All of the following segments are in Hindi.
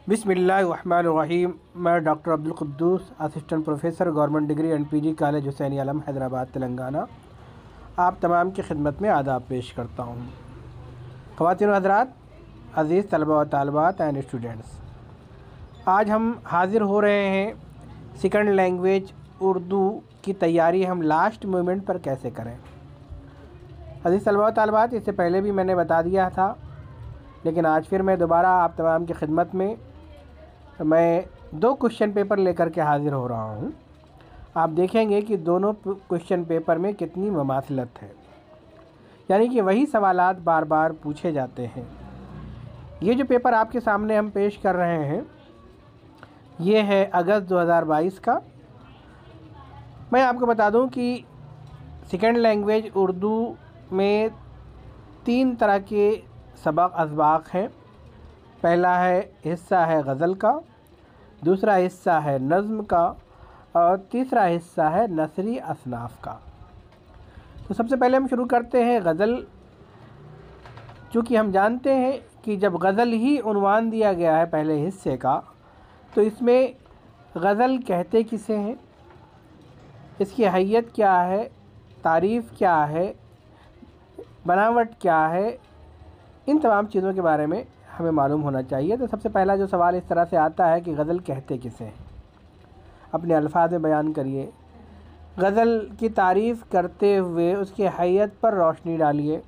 बिस्मिल्लाहिर्रहमानिर्रहीम। मैं doctor Abdul Kuddus, assistant professor, government degree and PG college Hussain Alam, Hyderabad, Telangana, आप तमाम की खिदमत में आदाब पेश करता हूँ। ख़वातीन व हज़रात, अज़ीज़ तलबा व तालिबात एंड स्टूडेंट्स, आज हम हाज़िर हो रहे हैं सेकंड लैंग्वेज उर्दू की तैयारी हम लास्ट मोमेंट पर कैसे करें। अज़ीज़ तलबा व तालिबात, इससे पहले भी मैंने बता दिया था, लेकिन आज फिर मैं दोबारा आप तमाम की खिदमत में मैं 2 क्वेश्चन पेपर लेकर के हाज़िर हो रहा हूँ। आप देखेंगे कि दोनों क्वेश्चन पेपर में कितनी मुमासिलत है, यानी कि वही सवालात बार बार पूछे जाते हैं। ये जो पेपर आपके सामने हम पेश कर रहे हैं, ये है अगस्त 2022 का। मैं आपको बता दूं कि सेकंड लैंग्वेज उर्दू में 3 तरह के सबक असबाक हैं। पहला हिस्सा है गज़ल का, दूसरा हिस्सा है नज़्म का, और तीसरा हिस्सा है नसरी असनाफ़ का। तो सबसे पहले हम शुरू करते हैं गज़ल। चूँकि हम जानते हैं कि जब गज़ल ही उन्वान दिया गया है पहले हिस्से का, तो इसमें गज़ल कहते किसे हैं, इसकी हैयत क्या है, तारीफ़ क्या है, बनावट क्या है, इन तमाम चीज़ों के बारे में हमें मालूम होना चाहिए। तो सबसे पहला जो सवाल इस तरह से आता है कि गज़ल कहते किसे हैं, अपने अल्फाज में बयान करिए। गज़ल की तारीफ़ करते हुए उसकी हैयत पर रोशनी डालिए,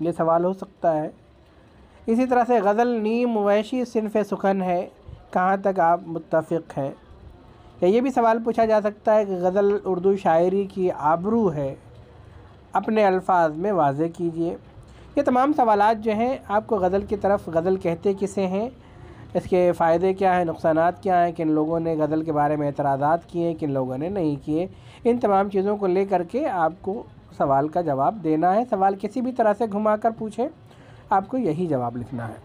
ये सवाल हो सकता है। इसी तरह से गज़ल नीम वैशी सिनफ़ सुखन है, कहाँ तक आप मुत्तफ़िक़ हैं। या ये भी सवाल पूछा जा सकता है कि गज़ल उर्दू शायरी की आबरू है, अपने अल्फाज में वाज़े कीजिए। ये तमाम सवालात जो हैं आपको गज़ल की तरफ, गज़ल कहते किसे हैं, इसके फ़ायदे क्या हैं, नुकसानात क्या हैं, किन लोगों ने गज़ल के बारे में एतराज़ात किए, किन लोगों ने नहीं किए, इन तमाम चीज़ों को लेकर के आपको सवाल का जवाब देना है। सवाल किसी भी तरह से घुमा कर पूछे, आपको यही जवाब लिखना है।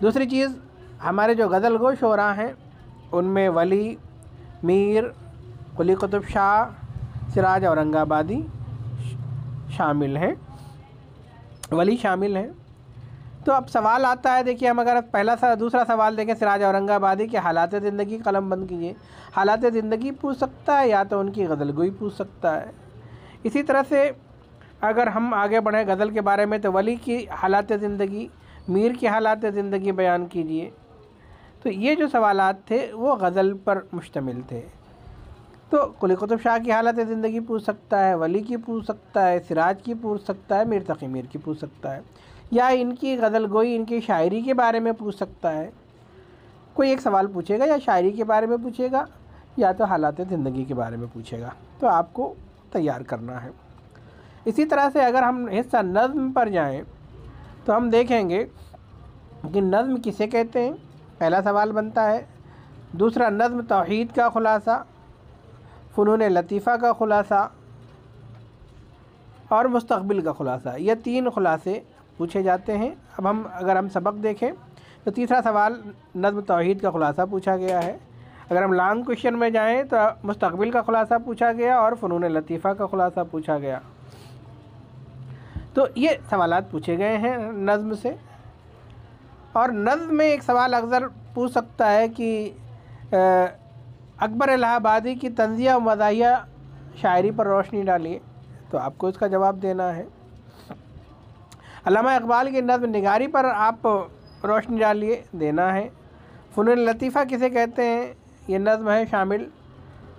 दूसरी चीज़, हमारे जो गज़ल गो शोरा हैं उनमें वली, मीर, कुली कुतुब शाह, सिराज औरंगाबादी शामिल हैं, वली शामिल हैं। तो अब सवाल आता है, देखिए हम अगर दूसरा सवाल देखें, सिराज औरंगाबादी के हालात ज़िंदगी कलम बंद कीजिए। हालात ज़िंदगी पूछ सकता है, या तो उनकी गज़ल गोई पूछ सकता है। इसी तरह से अगर हम आगे बढ़ें गज़ल के बारे में, तो वली की हालात ज़िंदगी, मीर की हालात ज़िंदगी बयान कीजिए। तो ये जो सवालात थे वो गज़ल पर मुश्तमिल थे। तो कुली कुतुब शाह की हालत ज़िंदगी पूछ सकता है, वली की पूछ सकता है, सिराज की पूछ सकता है, मीर तक़ी मीर की पूछ सकता है, या इनकी गज़ल गोई, इनकी शायरी के बारे में पूछ सकता है। कोई एक सवाल पूछेगा, या शायरी के बारे में पूछेगा, या तो हालात ज़िंदगी के बारे में पूछेगा। तो आपको तैयार करना है। इसी तरह से अगर हम हिस्सा नज़्म पर जाएँ, तो हम देखेंगे कि नज़्म किसे कहते हैं, पहला सवाल बनता है। दूसरा, नज़्म तौहीद का खुलासा, फ़नून लतीफ़ा का खुलासा और मुस्तक़बिल का खुलासा, ये 3 खुलासे पूछे जाते हैं। अब अगर हम सबक देखें, तो तीसरा सवाल नज़्म तौहीद का खुलासा पूछा गया है। अगर हम लॉन्ग क्वेश्चन में जाएं, तो मुस्तक़बिल का खुलासा पूछा गया और फ़नून लतीफ़ा का खुलासा पूछा गया। तो ये सवालात पूछे गए हैं नज़्म से। और नज़्म में एक सवाल अक्सर पूछ सकता है कि अकबर इलाहाबादी की तंज़िया व मज़ाहिया शायरी पर रोशनी डालिए, तो आपको इसका जवाब देना है। अल्लामा इक़बाल की नज़्म निगारी पर आप रोशनी डालिए, देना है। फ़नून लतीफ़ा किसे कहते हैं, ये नज़्म है शामिल,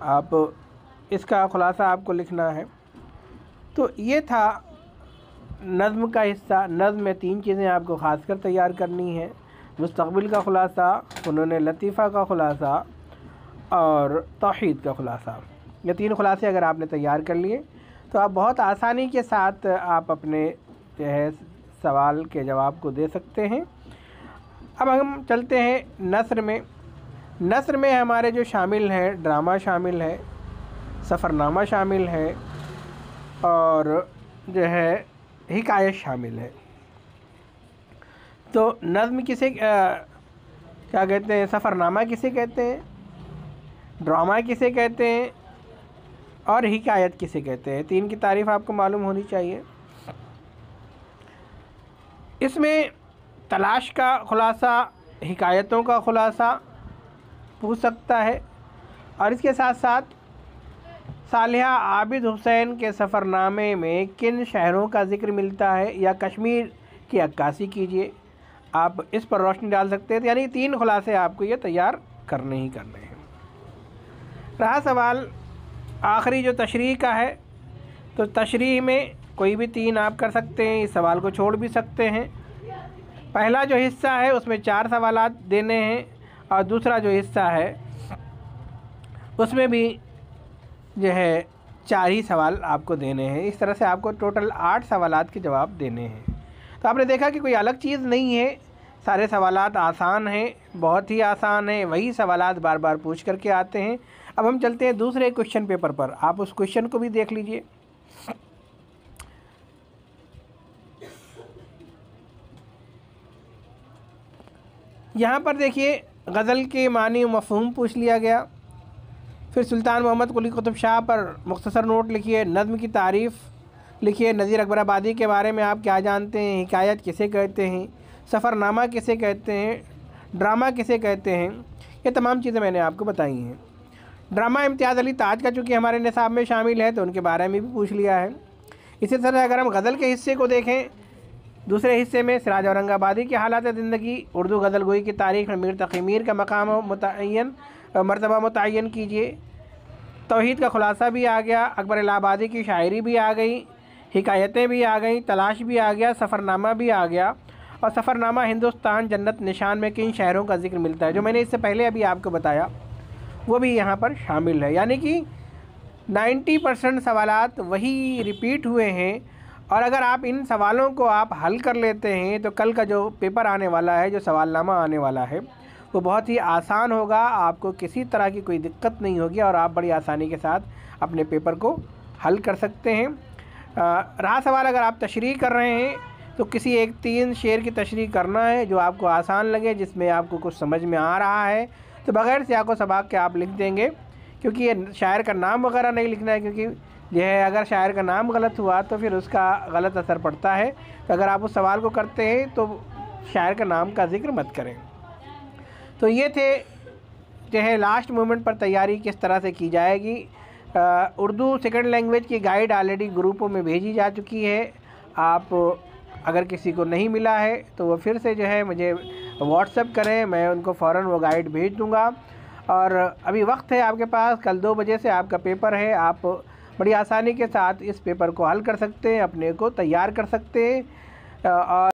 आप इसका खुलासा आपको लिखना है। तो ये था नज़्म का हिस्सा। नज़्म में 3 चीज़ें आपको ख़ासकर तैयार करनी है, मुस्तक़बिल का खुलासा, फ़नून लतीफ़ा का खुलासा और तौहीद का खुलासा। ये 3 खुलासे अगर आपने तैयार कर लिए, तो आप बहुत आसानी के साथ आप अपने जो है सवाल के जवाब को दे सकते हैं। अब हम चलते हैं नस्र में। नस्र में हमारे जो शामिल हैं, ड्रामा शामिल है, सफ़रनामा शामिल है, और जो है हिकायत शामिल है। तो नज़्म किसे क्या कहते हैं, सफ़रनामा किसे कहते हैं, ड्रामा किसे कहते हैं, और हिकायत किसे कहते हैं, 3 की तारीफ़ आपको मालूम होनी चाहिए। इसमें तलाश का खुलासा हिकायतों का खुलासा पूछ सकता है। और इसके साथ साथ सालिहा आबिद हुसैन के सफ़रनामे में किन शहरों का ज़िक्र मिलता है, या कश्मीर की अक्कासी कीजिए, आप इस पर रोशनी डाल सकते हैं। तो यानी 3 खुलासे आपको ये तैयार करने ही करने हैं। रहा सवाल आखिरी जो तशरीह का है, तो तशरीह में कोई भी 3 आप कर सकते हैं, इस सवाल को छोड़ भी सकते हैं। पहला जो हिस्सा है उसमें 4 सवालात देने हैं, और दूसरा जो हिस्सा है उसमें भी जो है 4 ही सवाल आपको देने हैं। इस तरह से आपको टोटल 8 सवालात के जवाब देने हैं। तो आपने देखा कि कोई अलग चीज़ नहीं है, सारे सवालात आसान हैं, बहुत ही आसान है, वही सवालात बार बार पूछ करके आते हैं। अब हम चलते हैं दूसरे क्वेश्चन पेपर पर, आप उस क्वेश्चन को भी देख लीजिए। यहाँ पर देखिए गज़ल के मानी व मफ़हूम पूछ लिया गया। फिर सुल्तान मोहम्मद कुली कुतुब शाह पर मुख्तसर नोट लिखिए, नज़्म की तारीफ़ लिखिए, नज़ीर अकबर आबादी के बारे में आप क्या जानते हैं, हिकायत किसे कहते हैं, सफ़रनामा किसे कहते हैं, ड्रामा किसे कहते हैं, ये तमाम चीज़ें मैंने आपको बताई हैं। ड्रामा इम्तियाज़ अली ताज का चूँकि हमारे निसाब में शामिल है तो उनके बारे में भी पूछ लिया है। इसी तरह अगर हम गज़ल के हिस्से को देखें, दूसरे हिस्से में सिराज औरंगाबादी की हालात ज़िंदगी, उर्दू गज़ल गोई की तारीख़ में मीर तक़ी मीर का मकाम मुतय्यन मरतबा मुतय्यन कीजिए। तौहीद का खुलासा भी आ गया, अकबर इलाहाबादी की शायरी भी आ गई, हिकायतें भी आ गई, तलाश भी आ गया, सफ़रनामा भी आ गया। और सफ़रनामा हिंदुस्तान जन्नत निशान में किन शहरों का जिक्र मिलता है, जो मैंने इससे पहले अभी आपको बताया, वो भी यहाँ पर शामिल है। यानी कि 90% सवालात वही रिपीट हुए हैं। और अगर आप इन सवालों को आप हल कर लेते हैं तो कल का जो पेपर आने वाला है, जो सवालनामा आने वाला है, वो बहुत ही आसान होगा। आपको किसी तरह की कोई दिक्कत नहीं होगी और आप बड़ी आसानी के साथ अपने पेपर को हल कर सकते हैं। रहा सवाल अगर आप तशरीह कर रहे हैं तो किसी एक 3 शेर की तशरीह करना है जो आपको आसान लगे, जिसमें आपको कुछ समझ में आ रहा है, तो बग़ैर सियाक़ो सबाक़ के आप लिख देंगे। क्योंकि ये शायर का नाम वगैरह नहीं लिखना है, क्योंकि यह है अगर शायर का नाम गलत हुआ तो फिर उसका गलत असर पड़ता है। तो अगर आप उस सवाल को करते हैं तो शायर का नाम का ज़िक्र मत करें। तो ये थे जो है लास्ट मोमेंट पर तैयारी किस तरह से की जाएगी। उर्दू सेकंड लैंग्वेज की गाइड ऑलरेडी ग्रुपों में भेजी जा चुकी है। आप अगर किसी को नहीं मिला है तो वो फिर से जो है मुझे व्हाट्सएप करें, मैं उनको फ़ौरन वो गाइड भेज दूँगा। और अभी वक्त है आपके पास, कल 2 बजे से आपका पेपर है। आप बड़ी आसानी के साथ इस पेपर को हल कर सकते हैं, अपने को तैयार कर सकते हैं। और